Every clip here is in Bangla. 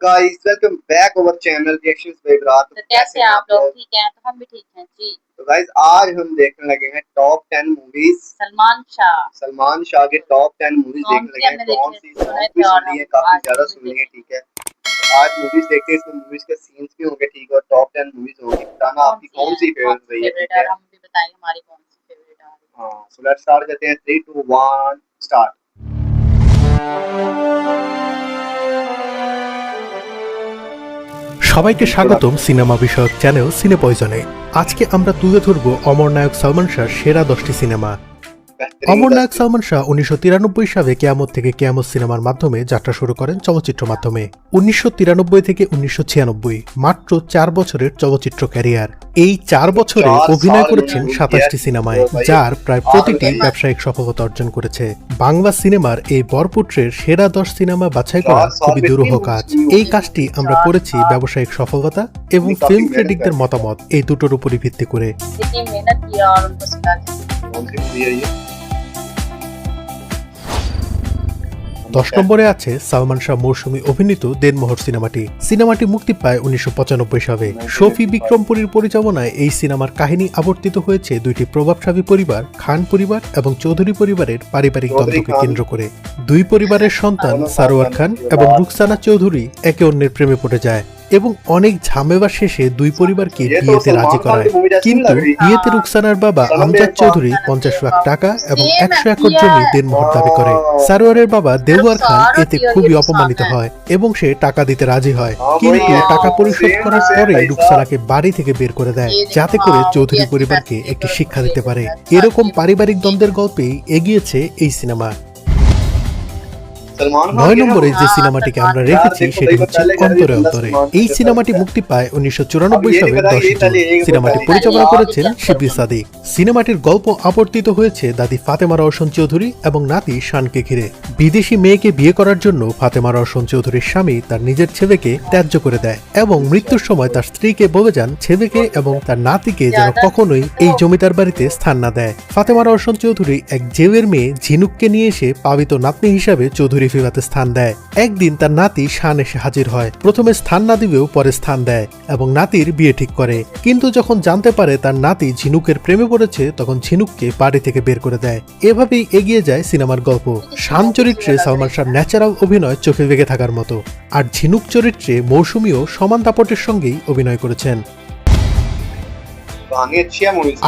Guys welcome back our channel reactions with रात। तो कैसे हैं आप लोग? ठीक हैं? तो हम भी ठीक हैं जी। तो गाइस आज हम देखने लगे हैं टॉप 10 मूवीज सलमान शाह के टॉप 10 मूवीज देखने लगे हैं। कौन सी सॉन्ग भी सुन लिए, काफी ज्यादा सुन लिए, ठीक है। तो आज मूवीज देखते हैं, इसमें मूवीज के सीन्स भी होंगे, ठीक है, और टॉप 10 मूवीज होंगी। बताना आपकी कौन सी फेवरेट रही है, ठीक है। हम भी बताएंगे हमारी कौन सी फेवरेट है। हां, सो लेट्स स्टार्ट करते हैं। 3 2 1 स्टार्ट। সবাইকে স্বাগতম সিনেমা বিষয়ক চ্যানেল সিনে পয়জনে। আজকে আমরা তুলে ধরব অমর নায়ক সালমান শাহর সেরা 10টি সিনেমা। অমর নায়ক সালমান শাহ 1993 সালে কেয়ামত থেকে কেয়ামত সিনেমার মাধ্যমে যাত্রা শুরু করেন চলচ্চিত্র মাধ্যমে। 1993 থেকে 1996 মাত্র 4 বছরের চলচ্চিত্র ক্যারিয়ার। এই 4 বছরে অভিনয় করেছেন 27টি সিনেমায়, যার প্রায় প্রতিটি ব্যবসায়িক সফলতা অর্জন করেছে। বাংলা সিনেমার এই বরপুত্রের সেরা 10 সিনেমা বাছাই করা খুবই দুরূহ কাজ। এই কাজটি আমরা করেছি ব্যবসায়িক সফলতা এবং ফিল্ম ক্রিটিকদের মতামত এই দুটোর উপরই ভিত্তি করে। 10 নম্বরে আছে সালমান শাহ মৌসুমী অভিনীত দেনমোহর সিনেমাটি মুক্তি পায় 1995 সালে। শফি বিক্রমপুরীর পরিচালনায় এই সিনেমার কাহিনী আবর্তিত হয়েছে দুইটি প্রভাবশালী পরিবার, খান পরিবার এবং চৌধুরী পরিবারের পারিবারিক দ্বন্দ্বকে কেন্দ্র করে। দুই পরিবারের সন্তান সারোয়ার খান এবং রুকসানা চৌধুরী একে অন্যের প্রেমে পড়ে যায় এবং অনেক ঝামেলা শেষে দুই পরিবারকে বিয়েতে রাজি করায়। কিন্তু বিয়েতে রুকসানার বাবা আমজাদ চৌধুরী 50 লাখ টাকা এবং 100 একর জমি দেনমোহর দাবি করে। সারোয়ারের বাবা দেওয়ার খান এতে খুবই অপমানিত হয় এবং সে টাকা দিতে রাজি হয়, কিন্তু টাকা পরিশোধ করার পরে রুকসানাকে বাড়ি থেকে বের করে দেয়, যাতে করে চৌধুরী পরিবারকে একটি শিক্ষা দিতে পারে। এরকম পারিবারিক দ্বন্দ্বের গল্পেই এগিয়েছে এই সিনেমা। 9 নম্বরে যে সিনেমাটিকে আমরা রেখেছি সেটি হচ্ছে অন্তরে অন্তরে। এই সিনেমাটি মুক্তি পায় 1994 সালের 10 জুন। সিনেমাটি পরিচালনা করেছেন শিবলি সাদিক। সিনেমাটির গল্প আবর্তিত হয়েছে দাদি ফাতেমা রওশন চৌধুরী এবং নাতি শানকে ঘিরে। বিদেশি মেয়েকে বিয়ে করার জন্য ফাতেমা রওশন চৌধুরীর স্বামী তার নিজের ছেলেকে ত্যায্য করে দেয় এবং মৃত্যুর সময় তার স্ত্রীকে বলে যান ছেলেকে এবং তার নাতিকে যেন কখনোই এই জমিদার বাড়িতে স্থান না দেয়। ফাতেমা রওশন চৌধুরী এক জেলের মেয়ে ঝিনুককে নিয়ে এসে পালিত নাতনি হিসাবে চৌধুরী ফিরাতে স্থান দেয়। একদিন তার নাতি শান এসে হাজির হয়। প্রথমে স্থান না দিলেও পরে স্থান দেয় এবং নাতির বিয়ে ঠিক করে, কিন্তু যখন জানতে পারে তার নাতি ঝিনুকের প্রেমে পড়েছে তখন ঝিনুককে বাড়ি থেকে বের করে দেয়। এভাবেই এগিয়ে যায় সিনেমার গল্প। শান চরিত্রে সালমান শাহর ন্যাচারাল অভিনয় চোখে লেগে থাকার মতো, আর ঝিনুক চরিত্রে মৌসুমীও সমান দাপটের সঙ্গেই অভিনয় করেছেন।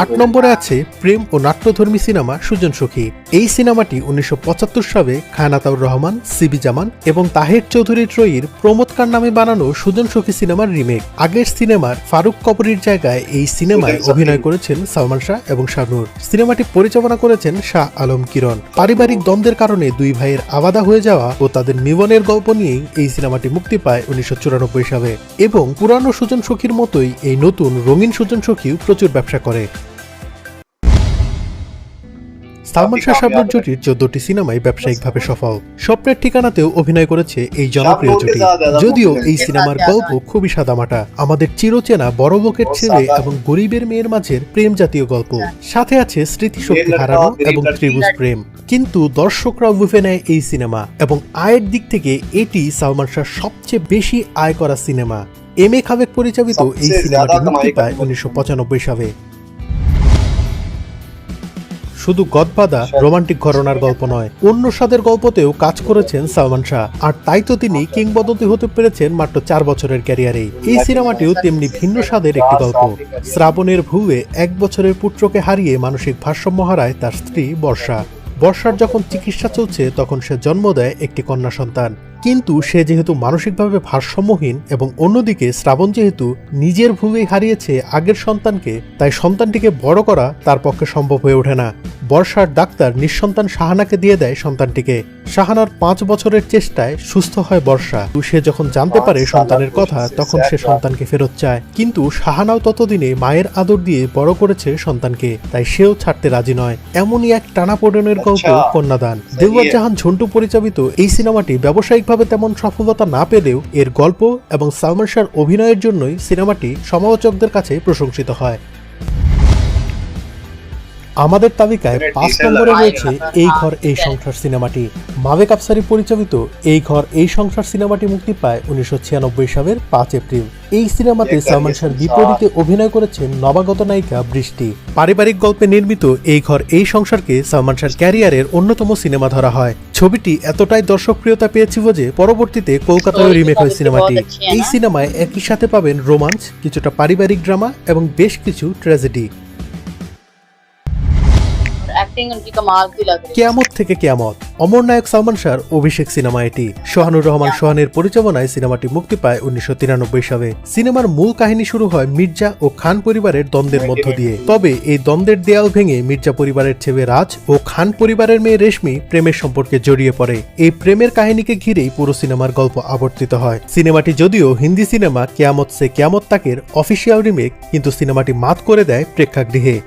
8 নম্বরে আছে প্রেম ও নাট্যধর্মী সিনেমা সুজন সখী। এই সিনেমাটি 1975 সালে খান আতাউর রহমান, সিবি জামান এবং তাহের চৌধুরী ত্রয়ীর প্রমোদ খান নামে বানানো সুজন সখী সিনেমার রিমেক। আগের সিনেমার ফারুক কবরীর জায়গায় এই সিনেমায় অভিনয় করেছেন সালমান শাহ এবং শাহনুর। সিনেমাটি পরিচালনা করেছেন শাহ আলম কিরণ। পারিবারিক দ্বন্দ্বের কারণে দুই ভাইয়ের আলাদা হয়ে যাওয়া ও তাদের মিলনের গল্প নিয়েই এই সিনেমাটি মুক্তি পায় 1994 সালে এবং পুরানো সুজন সখীর মতোই এই নতুন রঙিন সুজন সখীও প্রচুর ব্যবসা করে। সালমান শাহ শাবনূর জুটির 14টি সিনেমাই ব্যবসায়িকভাবে সফল। স্বপ্নের ঠিকানাতেও অভিনয় করেছে এই জনপ্রিয় জুটি। যদিও এই সিনেমার গল্প খুবই সাদামাটা, আমাদের চিরচেনা বড় লোকের ছেলে এবং গরিবের মেয়ের মাঝের প্রেম জাতীয় গল্প, সাথে আছে স্মৃতিশক্তি হারানো এবং ত্রিভুজ প্রেম। কিন্তু দর্শকরা বুঝে নেয় এই সিনেমা এবং আয়ের দিক থেকে এটি সালমান শাহর সবচেয়ে বেশি আয় করা সিনেমা। এম এ খালেক পরিচালিত এই সিনেমাটি মুক্তি পায় 1995 সালে। শুধু গদবাদা রোমান্টিক ঘটনার গল্প নয়, অন্য স্বাদের গল্পতেও কাজ করেছেন সালমান শাহ, আর তাই তো তিনি কিংবদন্তি হতে পেরেছেন মাত্র 4 বছরের ক্যারিয়ারেই। এই সিনেমাটিও তেমনি ভিন্ন স্বাদের একটি গল্প। শ্রাবণের ভুয়ে 1 বছরের পুত্রকে হারিয়ে মানসিক ভারসাম্য হারায় তার স্ত্রী বর্ষার যখন চিকিৎসা চলছে তখন সে জন্ম দেয় একটি কন্যা সন্তান। কিন্তু সে যেহেতু মানসিকভাবে ভারসাম্যহীন এবং অন্যদিকে শ্রাবণ যেহেতু নিজের ভুলেই হারিয়েছে আগের সন্তানকে, তাই সন্তানটিকে বড় করা তার পক্ষে সম্ভব হয়ে ওঠে না। বর্ষার ডাক্তার নিঃসন্তান শাহানাকে দিয়ে দেয় সন্তানটিকে। শাহানার 5 বছরের চেষ্টায় সুস্থ হয় বর্ষা। সে যখন জানতে পারে সন্তানের কথা তখন সে সন্তানকে ফেরত চায়, কিন্তু শাহানাও ততদিনে মায়ের আদর দিয়ে বড় করেছে সন্তানকে, তাই সেও ছাড়তে রাজি নয়। এমনই এক টানাপোড়েনের গল্প কন্যাদান। দেওয়ার জাহান ঝন্টু পরিচালিত এই সিনেমাটি ব্যবসায়িকভাবে তেমন সফলতা না পেলেও এর গল্প এবং সালমান শাহর অভিনয়ের জন্যই সিনেমাটি সমালোচকদের কাছে প্রশংসিত হয়। আমাদের তালিকায় 5 নম্বরে রয়েছে এই ঘর এই সংসার সিনেমাটি। মাবেক আফসারি পরিচালিত এই ঘর এই সংসার সিনেমাটি মুক্তি পায় 1996 সালের 5 এপ্রিল। এই সিনেমাতে সালমান শাহর বিপরীতে অভিনয় করেছেন নবাগত নায়িকা বৃষ্টি। পারিবারিক গল্পে নির্মিত এই ঘর এই সংসারকে সালমান শাহর ক্যারিয়ারের অন্যতম সিনেমা ধরা হয়। ছবিটি এতটাই দর্শকপ্রিয়তা পেয়েছিল যে পরবর্তীতে কলকাতায় রিমেক হয় সিনেমাটি। এই সিনেমায় একই সাথে পাবেন রোমান্স, কিছুটা পারিবারিক ড্রামা এবং বেশ কিছু ট্র্যাজেডি। एक्टिंग उनकी कमाल की लग रही है। কেয়ামত থেকে কেয়ামত, অমর নায়ক সালমান শাহর অভিষেক সিনেমা এটি। সোহানুর রহমান সোহানের পরিচালনায় সিনেমাটি মুক্তি পায় 1993 সালে। সিনেমার মূল কাহিনী শুরু হয় মির্জা ও খান পরিবারের দ্বন্দ্বের মধ্য দিয়ে। তবে এই দ্বন্দ্বের দেয়াল ভেঙে মির্জা পরিবারের ছেলে রাজ ও খান পরিবারের মেয়ে রেশমি প্রেমের সম্পর্কে জড়িয়ে পড়ে। এই প্রেমের কাহিনীকে ঘিরেই পুরো সিনেমার গল্প আবর্তিত হয়। সিনেমাটি যদিও হিন্দি সিনেমা কেয়ামত সে কেয়ামত তাকের অফিসিয়াল রিমেক, কিন্তু সিনেমাটি মাত করে দেয় প্রেক্ষাগৃহে।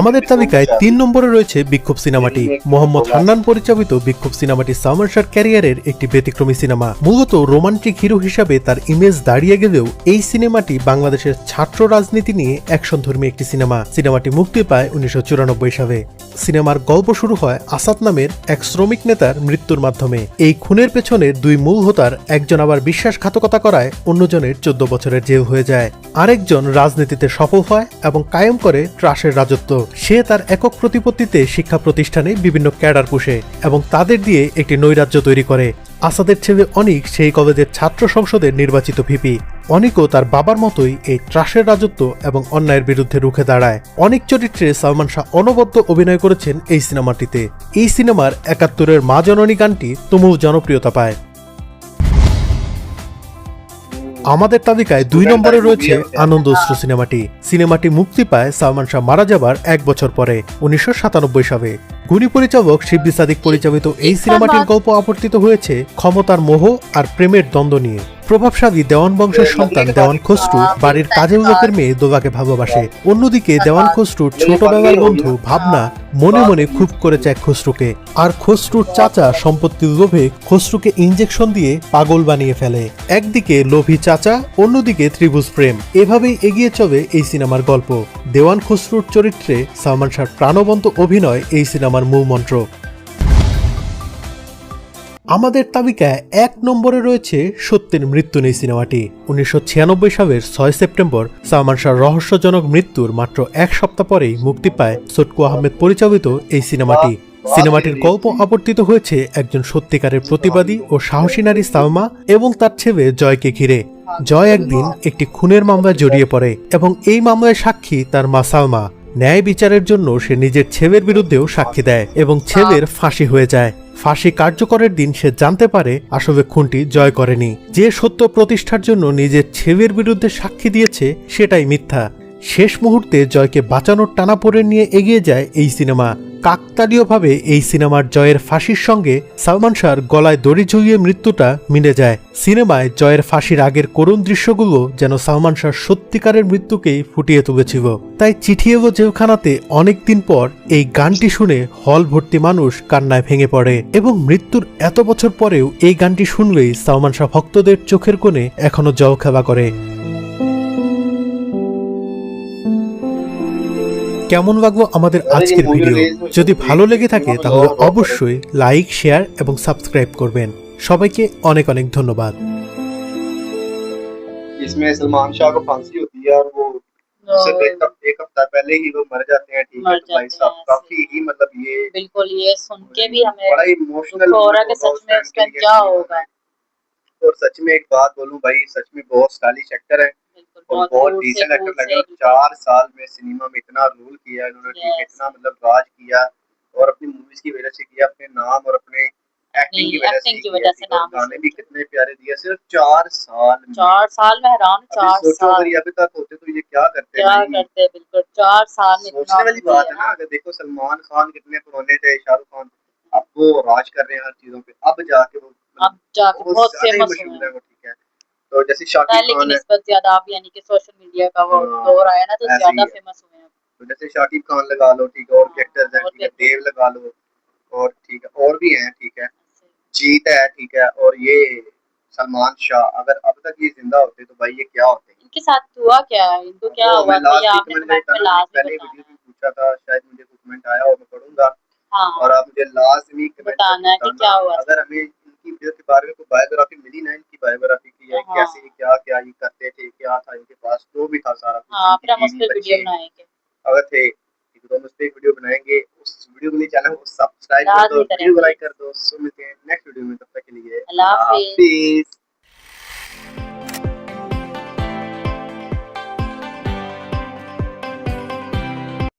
আমাদের তালিকায় 3 নম্বরে রয়েছে বিক্ষোভ সিনেমাটি। মোহাম্মদ হান্নান পরিচালিত বিক্ষোভ সিনেমাটি সালমান শাহর ক্যারিয়ারের একটি ব্যতিক্রমী সিনেমা। মূলত রোমান্টিক হিরো হিসাবে তার ইমেজ দাঁড়িয়ে গেলেও এই সিনেমাটি বাংলাদেশের ছাত্র রাজনীতি নিয়ে অ্যাকশনধর্মী একটি সিনেমা। সিনেমাটি মুক্তি পায় 1994 সালে। সিনেমার গল্প শুরু হয় আসাদ নামের এক শ্রমিক নেতার মৃত্যুর মাধ্যমে। এই খুনের পেছনের 2 মূল হোতার একজন আবার বিশ্বাসঘাতকতা করায় অন্যজনের 14 বছরের জেল হয়ে যায়। আরেকজন রাজনীতিতে সফল হয় এবং কায়েম করে ট্রাশের রাজত্ব। সে তার একক প্রতিপত্তিতে শিক্ষা প্রতিষ্ঠানে বিভিন্ন ক্যাডার পুষে এবং তাদের দিয়ে একটি নৈরাজ্য তৈরি করে। আসাদের ছেলে অনিক সেই কলেজের ছাত্র সংসদের নির্বাচিত ভিপি। অনিকও তার বাবার মতোই এই ট্রাশের রাজত্ব এবং অন্যায়ের বিরুদ্ধে রুখে দাঁড়ায়। অনিক চরিত্রে সালমান শাহ অনবদ্য অভিনয় করেছেন এই সিনেমাটিতে। এই সিনেমার 71-এর মা জননী গানটি তুমুল জনপ্রিয়তা পায়। আমাদের তালিকায় 2 নম্বরে রয়েছে আনন্দ অশ্রু সিনেমাটি। সিনেমাটি মুক্তি পায় সালমান শাহ মারা যাবার 1 বছর পরে 1997 সালে। গুণী পরিচালক শিবলি সাদিক পরিচালিত এই সিনেমাটির গল্প আবর্তিত হয়েছে ক্ষমতার মোহ আর প্রেমের দ্বন্দ্ব নিয়ে। প্রভাবশালী দেওয়ান বংশের সন্তান দেওয়ান খসরু বাড়ির কাজের লোকের মেয়ে দোলাকে ভালোবাসে। অন্যদিকে দেওয়ান খসরুর ছোটবেলার বন্ধু ভাবনা মনে মনে খুব করে চায় খসরুকে, আর খসরুর চাচা সম্পত্তির লোভে খসরুকে ইনজেকশন দিয়ে পাগল বানিয়ে ফেলে। একদিকে লোভী চাচা, অন্যদিকে ত্রিভুজ প্রেম। এভাবেই এগিয়ে চলে এই সিনেমার গল্প। দেওয়ান খসরুর চরিত্রে সালমান শাহর প্রাণবন্ত অভিনয় এই সিনেমার মূল মন্ত্র। আমাদের তালিকায় 1 নম্বরে রয়েছে সত্যের মৃত্যু নেই সিনেমাটি। 1996 সালের 6 সেপ্টেম্বর সালমান শাহর রহস্যজনক মৃত্যুর মাত্র 1 সপ্তাহ পরেই মুক্তি পায় ছটকু আহমেদ পরিচালিত এই সিনেমাটি। সিনেমাটির গল্প আবর্তিত হয়েছে একজন সত্যিকারের প্রতিবাদী ও সাহসী নারী সালমা এবং তার ছেলে জয়কে ঘিরে। জয় একদিন একটি খুনের মামলায় জড়িয়ে পড়ে এবং এই মামলায় সাক্ষী তার মা সালমা। ন্যায় বিচারের জন্য সে নিজের ছেলের বিরুদ্ধেও সাক্ষী দেয় এবং ছেলের ফাঁসি হয়ে যায়। ফাঁসি কার্যকরের দিন সে জানতে পারে আসলে খুনটি জয় করেনি। যে সত্য প্রতিষ্ঠার জন্য নিজের ছেলের বিরুদ্ধে সাক্ষী দিয়েছে সেটাই মিথ্যা। শেষ মুহূর্তে জয়কে বাঁচানোর টানাপোড়েন নিয়ে এগিয়ে যায় এই সিনেমা। কাকতালীয়ভাবে এই সিনেমার জয়ের ফাঁসির সঙ্গে সালমান শাহর গলায় দড়ি ঝুলিয়ে মৃত্যুটা মিলে যায়। সিনেমায় জয়ের ফাঁসির আগের করুণ দৃশ্যগুলো যেন সালমান শাহর সত্যিকারের মৃত্যুকেই ফুটিয়ে তুলেছিল। তাই চিঠি এলো জেলখানাতে অনেকদিন পর এই গানটি শুনে হল ভর্তি মানুষ কান্নায় ভেঙে পড়ে এবং মৃত্যুর এত বছর পরেও এই গানটি শুনলেই সালমান শাহ ভক্তদের চোখের কোণে এখনো জলখাবা করে। কেমন লাগলো আমাদের আজকের ভিডিও? যদি ভালো লেগে থাকে তাহলে অবশ্যই লাইক, শেয়ার এবং সাবস্ক্রাইব করবেন। সবাইকে অনেক অনেক ধন্যবাদ। इसमें सलमान शाह को फांसी होती है और वो सिर्फ एक हफ्ता पहले ही लोग मर जाते हैं। ठीक है, तो भाई साहब काफी ही मतलब ये बिल्कुल, ये सुन के भी हमें बड़ा इमोशनल दुख हो रहा है कि सच में उसका क्या होगा। और सच में एक बात बोलूं भाई, सच में बहुत स्टाइलिश एक्टर है और बहुत डिसेंट एक्टर लगा। 4 साल में सिनेमा में इतना रोल किया इन्होंने, ठीक है, इतना मतलब राज किया और अपनी मूवीज की वजह से किया, अपने नाम और अपने एक्टिंग की वजह से नाम, गाने भी कितने प्यारे दिए। सिर्फ 4 साल में 4 साल में हैरान, 4 साल अगर अभी तक होते तो ये क्या करते? बिल्कुल 4 साल में सोचने वाली बात है ना। अगर देखो सलमान खान कितने पुराने थे, शाहरुख खान, अब वो राज कर रहे हैं हर चीजों पे, अब जाके वो बहुत फेमस हुए हैं। ठीक है, तो जैसे शाकिब खान है, निस्बत ज्यादा आप यानी कि सोशल मीडिया का वो दौर आया ना, तो ज्यादा फेमस हुए हैं। तो जैसे शाकिब खान लगा लो, ठीक है, और एक्टर्स हैं, ठीक है, देव लगा लो, और ठीक है और भी हैं, ठीक है, जीत है, ठीक है, और ये सलमान शाह। अगर अब तक ये जिंदा होते तो भाई ये क्या होते। इनके साथ हुआ क्या, इनको क्या वो हुआ मैं था, लास्ट ये वीक आपने मैंने कमेंट देखा में ना, मैंने लाजमी पहले बताना वीडियो है। में पूछा था, शायद मुझे कोई कमेंट आया हो, मैं पढ़ूंगा। हाँ और आप मुझे लाजमी कमेंट बताना है करके कि क्या हुआ बताना अगर हमें इनकी वीडियो के बारे में कोई बायोग्राफी मिली ना, इनकी बायोग्राफी की है, था। हाँ कैसे क्या क्या ये करते थे, क्या था इनके पास, जो भी था सारा कुछ, हाँ, इनकी फिर हम उस बीवी पर वीडियो बच्चे बनाएंगे। अगर थे तो हम उस पर एक वीडियो बनाएंगे। उस वीडियो के लिए चैनल को सब्सक्राइब कर दो, लाजमी वीडियो को करेंगे। लाइक कर दो। सो मिलते हैं नेक्स्ट वीडियो में, तब तक के लिए अल्लाह अल्लाह हाफिज। हाफिज।